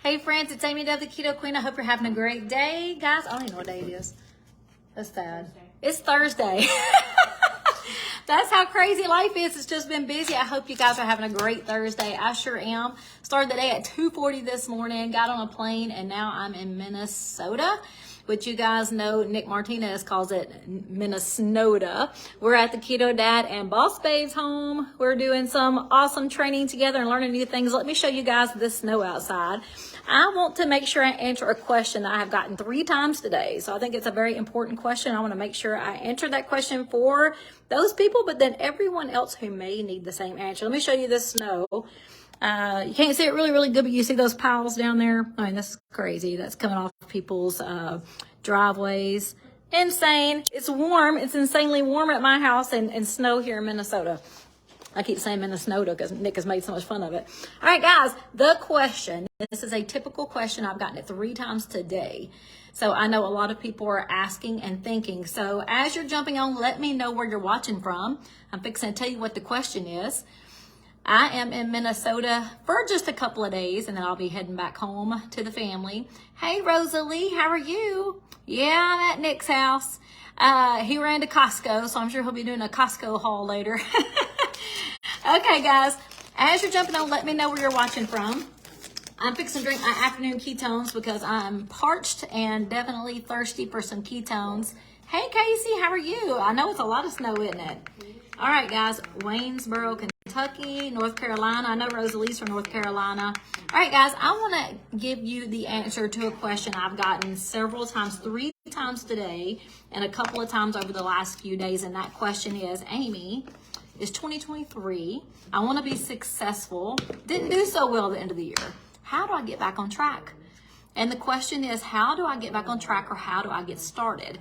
Hey friends, it's Amy Dove, the Keto Queen. I hope you're having a great day. Guys, I don't even know what day it is. That's sad. It's Thursday. That's how crazy life is. It's just been busy. I hope you guys are having a great Thursday. I sure am. Started the day at 2:40 this morning, got on a plane, and now I'm in Minnesota, which you guys know Nick Martinez calls it Minnesota. We're at the Keto Dad and Boss Babes home. We're doing some awesome training together and learning new things. Let me show you guys the snow outside. I want to make sure I answer a question that I have gotten 3 times today. So I think it's a very important question. I want to make sure I answer that question for those people, but then everyone else who may need the same answer. Let me show you this snow. You can't see it really good, but you see those piles down there? I mean, this is crazy. That's coming off people's driveways. Insane. It's warm. It's insanely warm at my house and snow here in Minnesota. I keep saying Minnesota because Nick has made so much fun of it. All right, guys, the question. This is a typical question. I've gotten it 3 times today. So I know a lot of people are asking and thinking. So as you're jumping on, let me know where you're watching from. I'm fixing to tell you what the question is. I am in Minnesota for just a couple of days, and then I'll be heading back home to the family. Hey, Rosalie, how are you? Yeah, I'm at Nick's house. He ran to Costco, so I'm sure he'll be doing a Costco haul later. Okay, guys, as you're jumping on, let me know where you're watching from. I'm fixing to drink my afternoon ketones because I'm parched and definitely thirsty for some ketones. Hey, Casey, how are you? I know it's a lot of snow, isn't it? All right, guys, Waynesboro, Kentucky, North Carolina. I know Rosalie's from North Carolina. All right, guys, I want to give you the answer to a question I've gotten several times, 3 times today, and a couple of times over the last few days, and that question is, Amy, it's 2023. I want to be successful. Didn't do so well at the end of the year. How do I get back on track? And the question is, how do I get back on track, or how do I get started?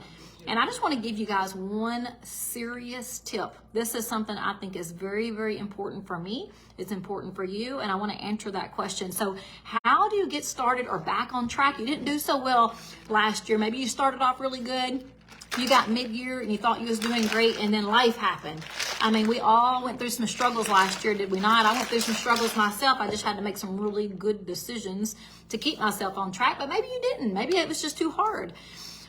And I just want to give you guys one serious tip. This is something I think is very important for me. It's important for you, and I want to answer that question. So how do you get started or back on track? You didn't do so well last year. Maybe you started off really good. You got mid-year and you thought you was doing great, and then life happened. I mean, we all went through some struggles last year, did we not? I went through some struggles myself. I just had to make some really good decisions to keep myself on track, but maybe you didn't. Maybe it was just too hard.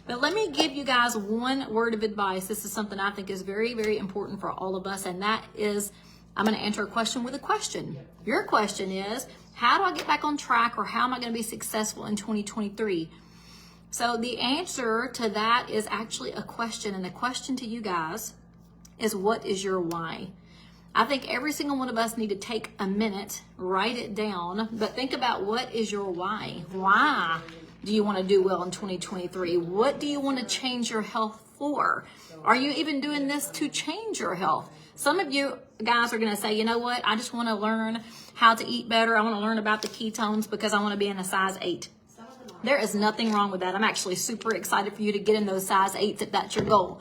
But let me give you guys one word of advice. This is something I think is very important for all of us, and that is, I'm going to answer a question with a question. Your question is, how do I get back on track, or how am I going to be successful in 2023? So the answer to that is actually a question, and the question to you guys is, what is your why? I think every single one of us need to take a minute, write it down, but think about, what is your why? Why do you want to do well in 2023? What do you want to change your health for? Are you even doing this to change your health? Some of you guys are going to say, you know what? I just want to learn how to eat better. I want to learn about the ketones because I want to be in a size 8. There is nothing wrong with that. I'm actually super excited for you to get in those size 8s if that's your goal.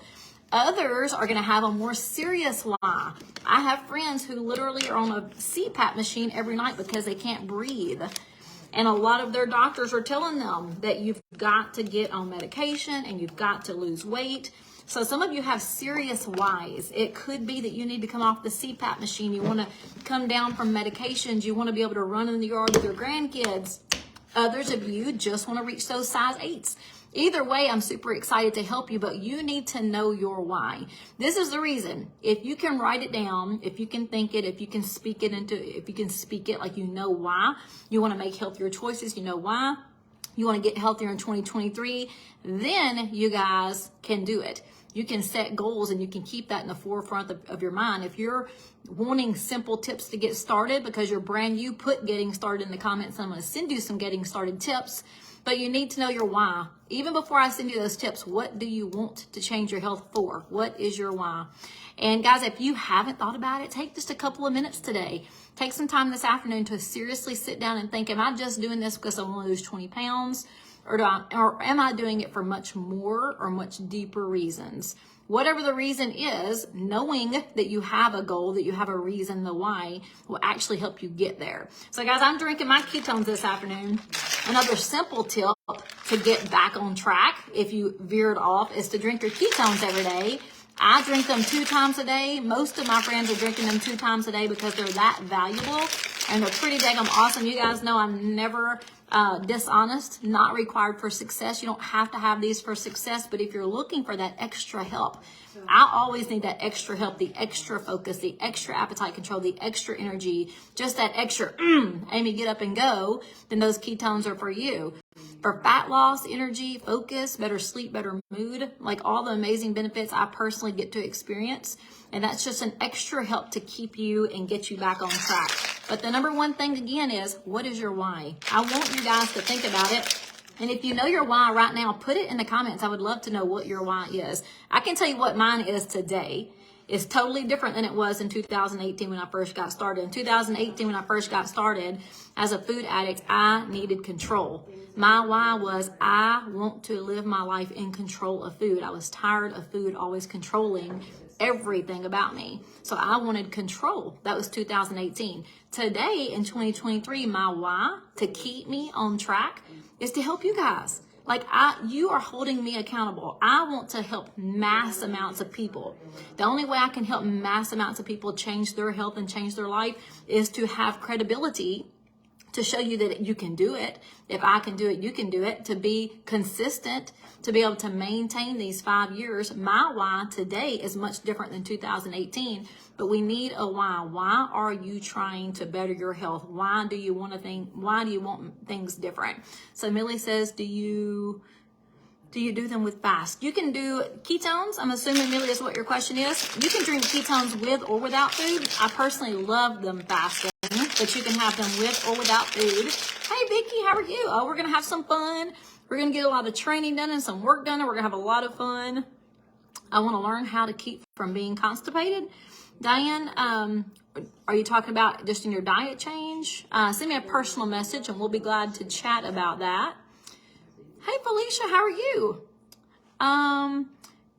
Others are going to have a more serious why. I have friends who literally are on a CPAP machine every night because they can't breathe. And a lot of their doctors are telling them that you've got to get on medication and you've got to lose weight. So some of you have serious whys. It could be that you need to come off the CPAP machine. You want to come down from medications. You want to be able to run in the yard with your grandkids. Others of you just want to reach those size 8s. Either way, I'm super excited to help you, but you need to know your why. This is the reason. If you can write it down, if you can think it, if you can speak it like you know why you want to make healthier choices, you know why you want to get healthier in 2023, then you guys can do it. You can set goals and you can keep that in the forefront of your mind. If you're wanting simple tips to get started because you're brand new, put getting started in the comments. I'm going to send you some getting started tips, but you need to know your why. Even before I send you those tips, what do you want to change your health for? What is your why? And guys, if you haven't thought about it, take just a couple of minutes today. Take some time this afternoon to seriously sit down and think, am I just doing this because I want to lose 20 pounds? Or am I doing it for much more or much deeper reasons? Whatever the reason is, knowing that you have a goal, that you have a reason, the why, will actually help you get there. So guys, I'm drinking my ketones this afternoon. Another simple tip to get back on track if you veered off is to drink your ketones every day. I drink them 2 times a day. Most of my friends are drinking them 2 times a day because they're that valuable and they're pretty daggum awesome. You guys know I'm never dishonest, not required for success. You don't have to have these for success, but if you're looking for that extra help, I always need that extra help, the extra focus, the extra appetite control, the extra energy, just that extra, Amy, get up and go, then those ketones are for you. For fat loss, energy, focus, better sleep, better mood, like all the amazing benefits I personally get to experience. And that's just an extra help to keep you and get you back on track. But the number one thing again is, what is your why? I want you guys to think about it. And if you know your why right now, put it in the comments. I would love to know what your why is. I can tell you what mine is today. It's totally different than it was in 2018 when I first got started. In 2018, when I first got started as a food addict, I needed control. My why was, I want to live my life in control of food. I was tired of food always controlling everything about me. So I wanted control. That was 2018. Today in 2023, my why to keep me on track is to help you guys. Like you are holding me accountable. I want to help mass amounts of people. The only way I can help mass amounts of people change their health and change their life is to have credibility, to show you that you can do it. If I can do it, you can do it. To be consistent, to be able to maintain these 5 years. My why today is much different than 2018, but we need a why. Why are you trying to better your health? Why do you want things different? So Millie says, do you do them with fast? You can do ketones. I'm assuming, Millie, is what your question is. You can drink ketones with or without food. I personally love them fasting, but you can have them with or without food. Hey, Vicky, how are you? Oh, we're going to have some fun. We're going to get a lot of training done and some work done, and we're going to have a lot of fun. I want to learn how to keep from being constipated. Diane, are you talking about just in your diet change? Send me a personal message, and we'll be glad to chat about that. Hey, Felicia, how are you?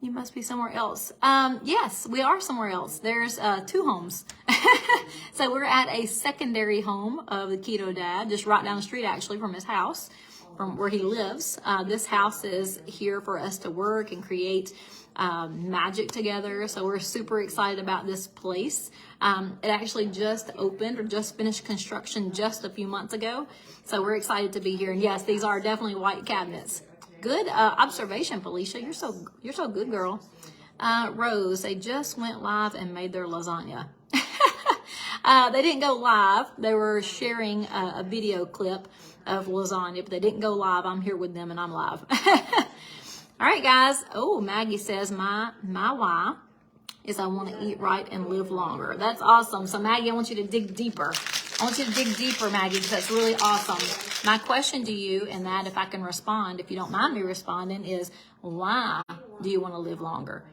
You must be somewhere else. Yes, we are somewhere else. There's 2 homes. So we're at a secondary home of the Keto Dad, just right down the street, actually, from his house, from where he lives. This house is here for us to work and create magic together. So we're super excited about this place. It actually just opened or just finished construction just a few months ago. So we're excited to be here. And yes, these are definitely white cabinets. Good observation, Felicia. You're so good, girl. Rose, they just went live and made their lasagna. They didn't go live. They were sharing a video clip of lasagna, but they didn't go live. I'm here with them and I'm live. All right, guys. Oh, Maggie says my why is I want to eat right and live longer. That's awesome. So Maggie, I want you to dig deeper. I want you to dig deeper, Maggie, because that's really awesome. My question to you, and that if I can respond, if you don't mind me responding, is why do you want to live longer?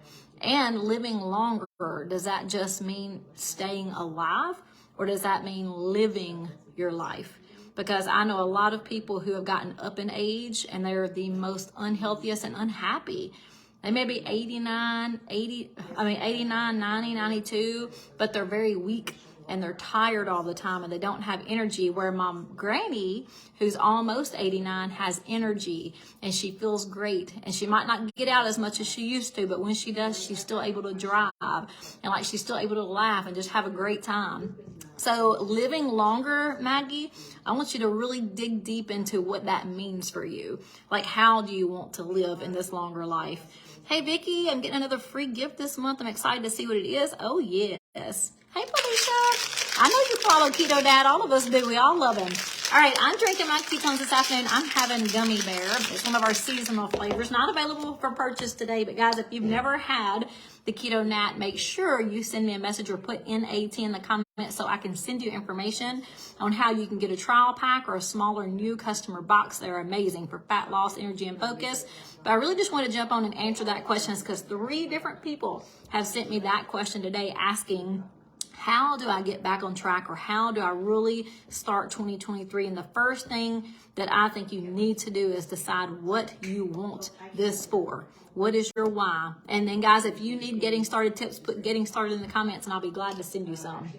And living longer, does that just mean staying alive, or does that mean living your life? Because I know a lot of people who have gotten up in age and they're the most unhealthiest and unhappy. They may be 89, 90, 92, but they're very weak and they're tired all the time and they don't have energy, where my granny, who's almost 89, has energy and she feels great, and she might not get out as much as she used to, but when she does, she's still able to drive, and like she's still able to laugh and just have a great time. So living longer, Maggie, I want you to really dig deep into what that means for you. Like, how do you want to live in this longer life? Hey, Vicky, I'm getting another free gift this month. I'm excited to see what it is. Oh, yes. Hey, Felicia. I know you follow Keto Dad. All of us do. We all love him. All right, I'm drinking my ketones this afternoon. I'm having Gummy Bear. It's one of our seasonal flavors. Not available for purchase today, but guys, if you've never had the Keto Nat, make sure you send me a message or put NAT in the comments so I can send you information on how you can get a trial pack or a smaller new customer box. They're amazing for fat loss, energy, and focus. But I really just want to jump on and answer that question, because 3 different people have sent me that question today asking, how do I get back on track, or how do I really start 2023? And the first thing that I think you need to do is decide what you want this for. What is your why? And then guys, if you need getting started tips, put getting started in the comments and I'll be glad to send you some.